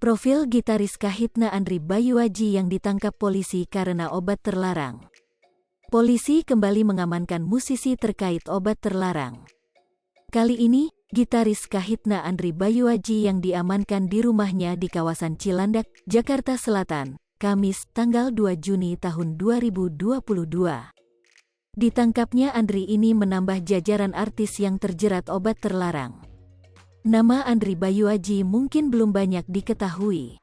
Profil gitaris Kahitna Andri Bayuaji yang ditangkap polisi karena obat terlarang. Polisi kembali mengamankan musisi terkait obat terlarang. Kali ini, gitaris Kahitna Andri Bayuaji yang diamankan di rumahnya di kawasan Cilandak, Jakarta Selatan, Kamis, tanggal 2 Juni tahun 2022. Ditangkapnya Andri ini menambah jajaran artis yang terjerat obat terlarang. Nama Andri Bayuaji mungkin belum banyak diketahui.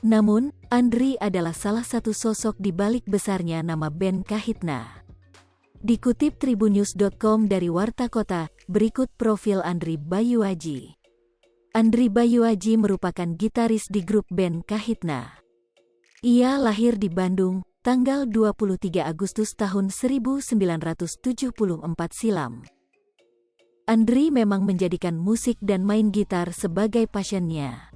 Namun, Andri adalah salah satu sosok di balik besarnya nama band Kahitna. Dikutip tribunnews.com dari Warta Kota, berikut profil Andri Bayuaji. Andri Bayuaji merupakan gitaris di grup band Kahitna. Ia lahir di Bandung, tanggal 23 Agustus tahun 1974 silam. Andri memang menjadikan musik dan main gitar sebagai passionnya.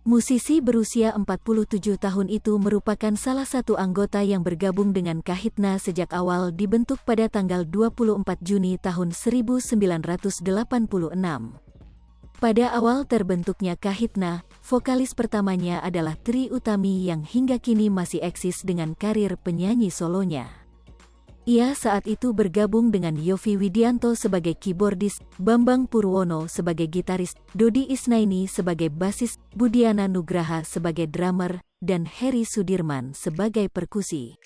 Musisi berusia 47 tahun itu merupakan salah satu anggota yang bergabung dengan Kahitna sejak awal dibentuk pada tanggal 24 Juni tahun 1986. Pada awal terbentuknya Kahitna, vokalis pertamanya adalah Trie Utami yang hingga kini masih eksis dengan karir penyanyi solonya. Ia saat itu bergabung dengan Yovie Widianto sebagai keyboardis, Bambang Purwono sebagai gitaris, Dodi Isnaini sebagai basis, Budiana Nugraha sebagai drummer, dan Heri Sudirman sebagai perkusi.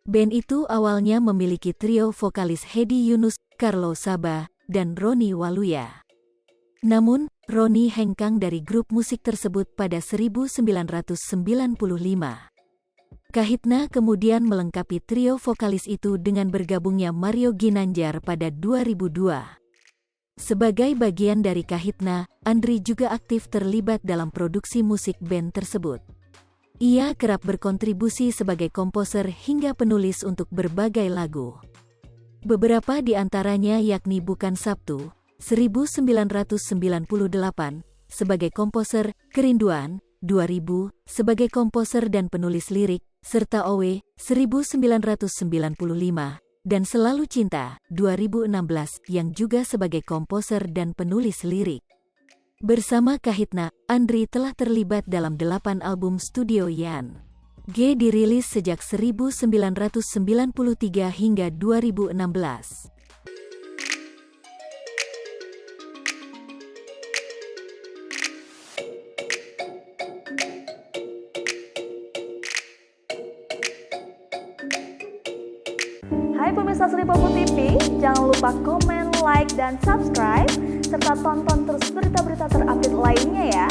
Band itu awalnya memiliki trio vokalis Hedi Yunus, Carlo Saba, dan Roni Waluya. Namun, Roni hengkang dari grup musik tersebut pada 1995. Kahitna kemudian melengkapi trio vokalis itu dengan bergabungnya Mario Ginanjar pada 2002. Sebagai bagian dari Kahitna, Andri juga aktif terlibat dalam produksi musik band tersebut. Ia kerap berkontribusi sebagai komposer hingga penulis untuk berbagai lagu. Beberapa di antaranya yakni Bukan Sabtu, 1998, sebagai komposer, Kerinduan, 2000, sebagai komposer dan penulis lirik, serta Owe, 1995, dan Selalu Cinta, 2016, yang juga sebagai komposer dan penulis lirik. Bersama Kahitna, Andri telah terlibat dalam 8 album studio yang dirilis sejak 1993 hingga 2016. Hai pemirsa Sri Popo TV, jangan lupa komen, like, dan subscribe, serta tonton terus berita-berita terupdate lainnya ya.